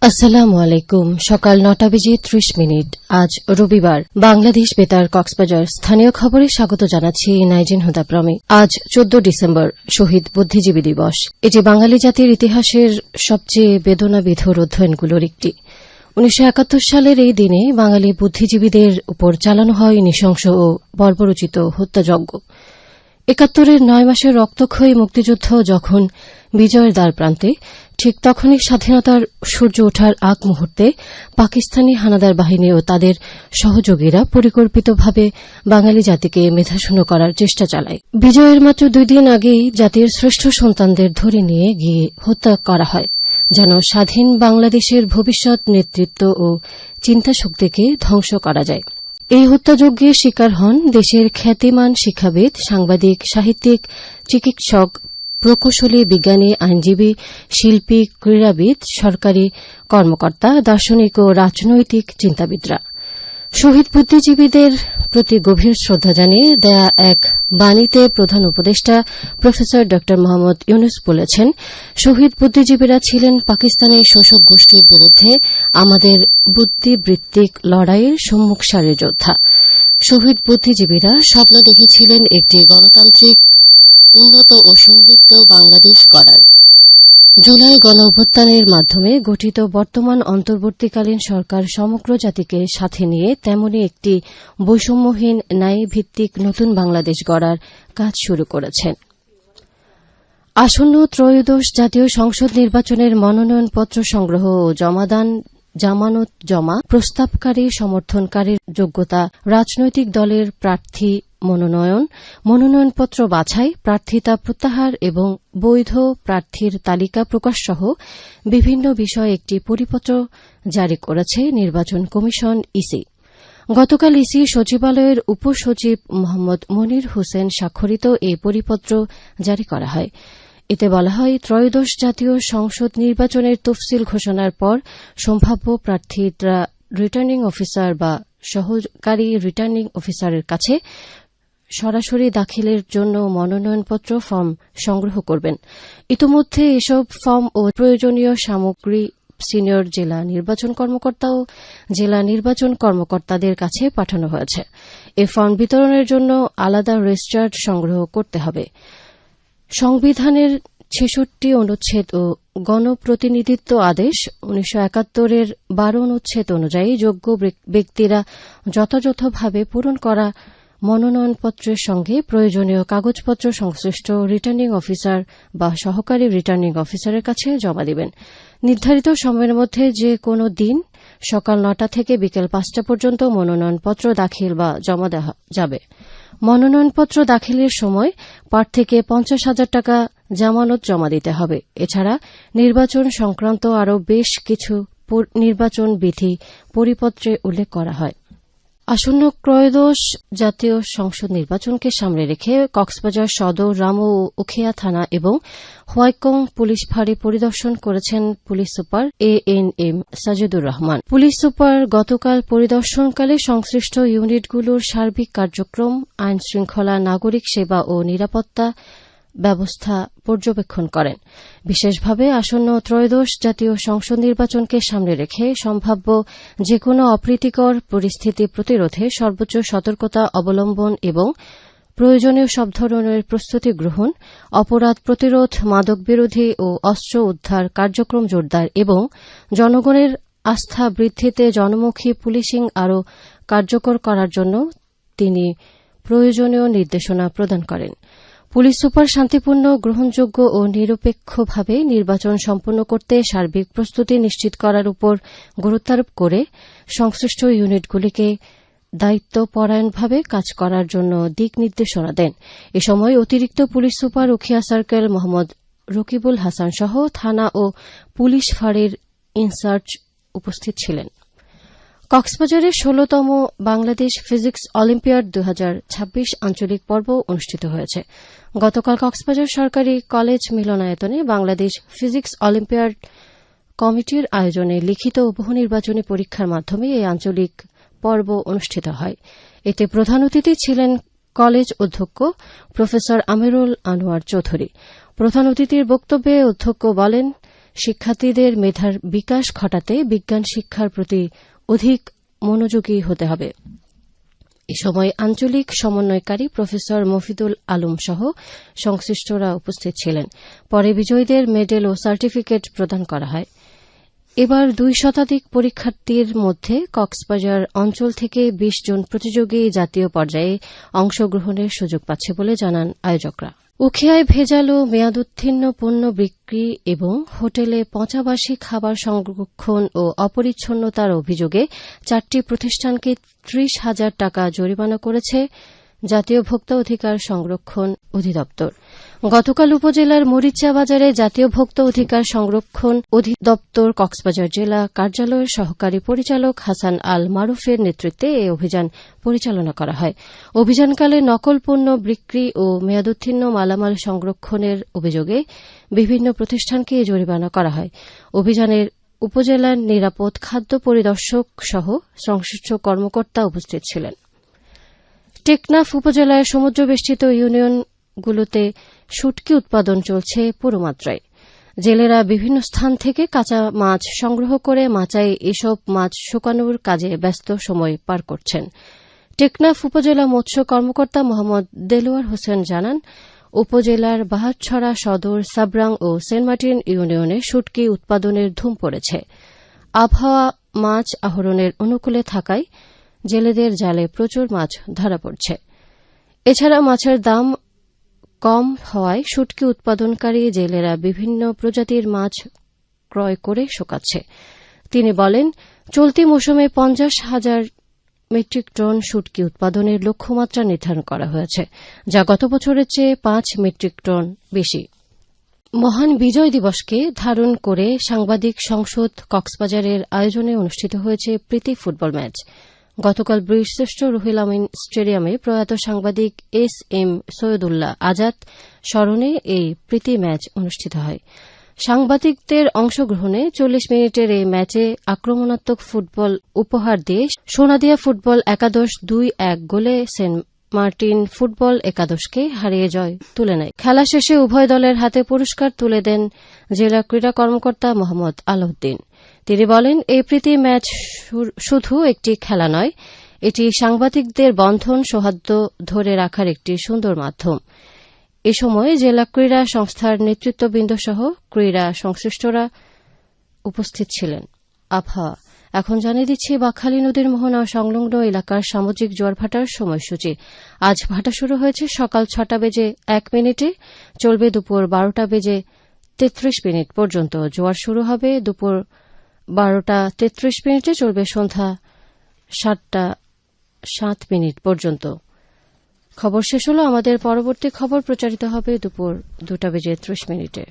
আসসালামু আলাইকুম। সকাল ৯টা বেজে ৩০ মিনিট। আজ রবিবার। বাংলাদেশ বেতার কক্সবাজার স্থানীয় খবরে স্বাগত জানাচ্ছি নাইজিন হুদা প্রমি। আজ ১৪ ডিসেম্বর শহীদ বুদ্ধিজীবী দিবস। এটি বাঙালি জাতির ইতিহাসের সবচেয়ে বেদনাবিধুর অধ্যয়নগুলোর একটি। ১৯৭১ সালের এই দিনে বাঙালি বুদ্ধিজীবীদের উপর চালানো হয় নৃশংস ও বর্বরোচিত হত্যাযজ্ঞ। ৭১-এর ৯ মাসের রক্তক্ষয়ী মুক্তিযুদ্ধ যখন বিজয়ের দ্বারপ্রান্তে, ঠিক তখনই স্বাধীনতার সূর্য ওঠার আগ মুহূর্তে পাকিস্তানি হানাদার বাহিনী ও তাদের সহযোগীরা পরিকল্পিতভাবে বাঙালি জাতিকে মেধাশূন্য করার চেষ্টা চালায়। বিজয়ের মাত্র ২ দিন আগেই জাতির শ্রেষ্ঠ সন্তানদের ধরে নিয়ে গিয়ে হত্যা করা হয়, যেন স্বাধীন বাংলাদেশের ভবিষ্যৎ নেতৃত্ব ও চিন্তাশক্তিকে ধ্বংস করা যায়। এই হত্যাযজ্ঞের শিকার হন দেশের খ্যাতিমান শিক্ষাবিদ, সাংবাদিক, সাহিত্যিক, চিকিৎসক, প্রকৌশলী, বিজ্ঞানী, আইনজীবী, শিল্পী, ক্রীড়াবিদ, সরকারি কর্মকর্তা, দার্শনিক ও রাজনৈতিক চিন্তাবিদরা। শহীদ বুদ্ধিজীবীদের প্রতি গভীর শ্রদ্ধা জানিয়ে দেয়া এক বাণীতে প্রধান উপদেষ্টা প্রফেসর ড মোহাম্মদ ইউনূস বলেছেন, শহীদ বুদ্ধিজীবীরা ছিলেন পাকিস্তানি শোষক গোষ্ঠীর বিরুদ্ধে আমাদের বুদ্ধিবৃত্তিক লড়াইয়ের সম্মুখ সারির যোদ্ধা। শহীদ বুদ্ধিজীবীরা স্বপ্ন দেখেছিলেন একটি গণতান্ত্রিক, উন্নত ও সমৃদ্ধ বাংলাদেশ গড়ার। জুলাই গণঅভ্যুত্থানের মাধ্যমে গঠিত বর্তমান অন্তর্বর্তীকালীন সরকার সমগ্র জাতিকে সাথে নিয়ে তেমনি একটি বৈষম্যহীন, ন্যায়ভিত্তিক নতুন বাংলাদেশ গড়ার কাজ শুরু করেছেন। আসন্ন ত্রয়োদশ জাতীয় সংসদ নির্বাচনের মনোনয়নপত্র সংগ্রহ ও জমাদান, জামানত জমা, প্রস্তাবকারী সমর্থনকারীর যোগ্যতা, রাজনৈতিক দলের প্রার্থী মনোনয়ন, মনোনয়নপত্র বাছাই, প্রার্থিতা প্রত্যাহার এবং বৈধ প্রার্থীর তালিকা প্রকাশ সহ বিভিন্ন বিষয়ে একটি পরিপত্র জারি করেছে নির্বাচন কমিশন ইসি। গতকাল ইসি সচিবালয়ের উপসচিব মোহাম্মদ মনির হোসেন স্বাক্ষরিত এই পরিপত্র জারি করা হয়। এতে বলা হয়, ত্রয়োদশ জাতীয় সংসদ নির্বাচনের তফসিল ঘোষণার পর সম্ভাব্য প্রার্থীরা রিটার্নিং অফিসার বা সহকারী রিটার্নিং অফিসারের কাছে সরাসরি দাখিলের জন্য মনোনয়নপত্র ফর্ম সংগ্রহ করবেন। ইতোমধ্যে এসব ফর্ম ও প্রয়োজনীয় সামগ্রী সিনিয়র জেলা নির্বাচন কর্মকর্তা ও জেলা নির্বাচন কর্মকর্তাদের কাছে পাঠানো হয়েছে। এ ফর্ম বিতরণের জন্য আলাদা রেজিস্ট্রার সংগ্রহ করতে হবে। সংবিধানের ৬৬ অনুচ্ছেদ ও গণপ্রতিনিধিত্ব আদেশ ১৯৭১-এর ১২ অনুচ্ছেদ অনুযায়ী যোগ্য ব্যক্তিরা যথাযথভাবে পূরণ করা মনোনয়নপত্রের সঙ্গে প্রয়োজনীয় কাগজপত্র সংশ্লিষ্ট রিটার্নিং অফিসার বা সহকারী রিটার্নিং অফিসারের কাছে জমা দেবেন। নির্ধারিত সময়ের মধ্যে যে কোনো দিন সকাল ৯টা থেকে বিকেল ৫টা পর্যন্ত মনোনয়নপত্র দাখিল বা জমা দেওয়া যাবে। মনোনয়নপত্র দাখিলের সময় প্রার্থীকে ৫০,০০০ টাকা জামানত জমা দিতে হবে। এছাড়া নির্বাচন সংক্রান্ত আরও বেশ কিছু নির্বাচন বিধি পরিপত্রে উল্লেখ করা হয়। আসন্ন ত্রয়োদশ জাতীয় সংসদ নির্বাচনকে সামনে রেখে কক্সবাজার সদর, রামু ও উখিয়া থানা এবং হোয়াইকং পুলিশ ফাঁড়ি পরিদর্শন করেছেন police super ANM Sajidur Rahman. Police super গতকাল পরিদর্শনকালে সংশ্লিষ্ট ইউনিটগুলোর সার্বিক কার্যক্রম, আইন শৃঙ্খলা, নাগরিক সেবা ও নিরাপত্তা ব্যবস্থা পর্যবেক্ষণ করেন। বিশেষভাবে আসন্ন ত্রয়োদশ জাতীয় সংসদ নির্বাচনকে সামনে রেখে সম্ভাব্য যেকোনো অপ্রীতিকর পরিস্থিতি প্রতিরোধে সর্বোচ্চ সতর্কতা অবলম্বন এবং প্রয়োজনীয় সব ধরনের প্রস্তুতি গ্রহণ, অপরাধ প্রতিরোধ, মাদক বিরোধী ও অস্ত্র উদ্ধার কার্যক্রম জোরদার এবং জনগণের আস্থা বৃদ্ধিতে জনমুখী পুলিশিং আরও কার্যকর করার জন্য তিনি প্রয়োজনীয় নির্দেশনা প্রদান করেন। পুলিশ সুপার শান্তিপূর্ণ, গ্রহণযোগ্য ও নিরপেক্ষভাবে নির্বাচন সম্পন্ন করতে সার্বিক প্রস্তুতি নিশ্চিত করার উপর গুরুত্বারোপ করে সংশ্লিষ্ট ইউনিটগুলিকে দায়িত্বপরায়ণভাবে কাজ করার জন্য দিক নির্দেশনা দেন। এ সময় অতিরিক্ত police super Ukhia circle Mohammad Rakibul Hasan সহ থানা ও পুলিশ ফাঁড়ির ইনচার্জ উপস্থিত ছিলেন। কক্সবাজারে ১৬তম বাংলাদেশ ফিজিক্স অলিম্পিয়াড ২০২৬ আঞ্চলিক পর্ব অনুষ্ঠিত হয়েছে। গতকাল কক্সবাজার সরকারি কলেজ মিলনায়তনে বাংলাদেশ ফিজিক্স অলিম্পিয়াড কমিটির আয়োজনে লিখিত ও বহুনির্বাচনী পরীক্ষার মাধ্যমে এই আঞ্চলিক পর্ব অনুষ্ঠিত হয়। এতে প্রধান অতিথি ছিলেন কলেজ অধ্যক্ষ প্রফেসর আমিরুল আনোয়ার চৌধুরী। প্রধান অতিথির বক্তব্যে অধ্যক্ষ বলেন, শিক্ষার্থীদের মেধার বিকাশ ঘটাতে বিজ্ঞান শিক্ষার প্রতি অধিক মনোযোগী হতে হবে। এ সময় আঞ্চলিক সমন্বয়কারী প্রফেসর মফিদুল আলম সহ সংশ্লিষ্টরা উপস্থিত ছিলেন। পরে বিজয়ীদের মেডেল ও সার্টিফিকেট প্রদান করা হয়। এবার 2 শতাধিক পরীক্ষার্থীর মধ্যে কক্সবাজার অঞ্চল থেকে 20 জন প্রতিযোগী জাতীয় পর্যায়ে অংশগ্রহণের সুযোগ পাচ্ছে বলে জানান আয়োজকরা। উখিয়ায় ভেজাল ও মেয়াদোত্তীর্ণ পণ্য বিক্রি এবং হোটেলে পচাবাসী খাবার সংরক্ষণ ও অপরিচ্ছন্নতার অভিযোগে 4টি প্রতিষ্ঠানকে 30,000 টাকা জরিমানা করেছে জাতীয় ভোক্তা অধিকার সংরক্ষণ অধিদপ্তর। গতকাল উপজেলার মরিচা বাজারে জাতীয় ভোক্তা অধিকার সংরক্ষণ অধিদপ্তর কক্সবাজার জেলা কার্যালয়ের সহকারী পরিচালক হাসান আল মারুফের নেতৃত্বে এই অভিযান পরিচালনা করা হয়। অভিযানকালে নকল পণ্য বিক্রি ও মেয়াদোত্তীর্ণ মালামাল সংরক্ষণের অভিযোগে বিভিন্ন প্রতিষ্ঠানকে জরিমানা করা হয়। অভিযানের উপজেলার নিরাপদ খাদ্য পরিদর্শক সহ সংশ্লিষ্ট কর্মকর্তা উপস্থিত ছিলেন। টেকনাফ উপজেলার সমুদ্রবেষ্টিত ইউনিয়নগুলোতে শুটকি উৎপাদন চলছে পুরোমাত্রায়। জেলেরা বিভিন্ন স্থান থেকে কাঁচা মাছ সংগ্রহ করে মাচায় এসব মাছ শুকানোর কাজে ব্যস্ত সময় পার করছেন। টেকনাফ উপজেলা মৎস্য কর্মকর্তা মোহাম্মদ দেলোয়ার হোসেন জানান, উপজেলার বাহাতছড়া সদর, সাবরাং ও সেন্ট মার্টিন ইউনিয়নে শুটকি উৎপাদনের ধুম পড়েছে। আবহাওয়া মাছ আহরণের অনুকূলে থাকায় জেলেদের জালে প্রচুর মাছ ধরা পড়ছে। এছাড়া মাছের দাম কম হওয়ায় শুটকি উৎপাদনকারী জেলেরা বিভিন্ন প্রজাতির মাছ ক্রয় করে শুকাচ্ছে। তিনি বলেন, চলতি মৌসুমে 50,000 মেট্রিক টন শুটকি উৎপাদনের লক্ষ্যমাত্রা নির্ধারণ করা হয়েছে, যা গত বছরের চেয়ে 5 মেট্রিক টন বেশি। মহান বিজয় দিবসকে ধারণ করে সাংবাদিক সংসদ কক্সবাজারের আয়োজনে অনুষ্ঠিত হয়েছে প্রীতি ফুটবল ম্যাচ। গতকাল বীরশ্রেষ্ঠ রুহুল আমিন স্টেডিয়ামে প্রয়াত সাংবাদিক এস.এম. সৈয়দুল্লাহ আজাদ স্মরণে এই প্রীতি ম্যাচ অনুষ্ঠিত হয়। সাংবাদিকদের অংশগ্রহণে 40 মিনিটের এই ম্যাচে আক্রমণাত্মক ফুটবল উপহার দিয়ে সোনাদিয়া ফুটবল একাদশ 2-1 গোলে সেন্ট মার্টিন ফুটবল একাদশকে হারিয়ে জয় তুলে নেয়। খেলা শেষে উভয় দলের হাতে পুরস্কার তুলে দেন জেলা ক্রীড়া কর্মকর্তা মোহাম্মদ আলাউদ্দিন। তিনি বলেন, এই প্রীতি ম্যাচ শুধু একটি খেলা নয়, এটি সাংবাদিকদের বন্ধন সৌহার্দ্য ধরে রাখার একটি সুন্দর মাধ্যম। এ সময় জেলা ক্রীড়া সংস্থার নেতৃত্ববৃন্দ সহ ক্রীড়া সংশ্লিষ্টরা উপস্থিত ছিলেন। আবহাওয়া এখন জানিয়ে দিচ্ছি বাকখালী নদীর মোহনা ও সংলগ্ন এলাকার সামুদ্রিক জোয়ার ভাটার সময়সূচি। আজ ভাটা শুরু হয়েছে সকাল 6টা বেজে 1 মিনিটে, চলবে দুপুর 12টা বেজে 33 মিনিট পর্যন্ত। জোয়ার শুরু হবে দুপুর 12টা 33 মিনিটে, চলবে সন্ধ্যা 7টা 7 মিনিট পর্যন্ত। খবর শেষ হল। আমাদের পরবর্তী খবর প্রচারিত হবে দুপুর 2টা বেজে 30 মিনিটে।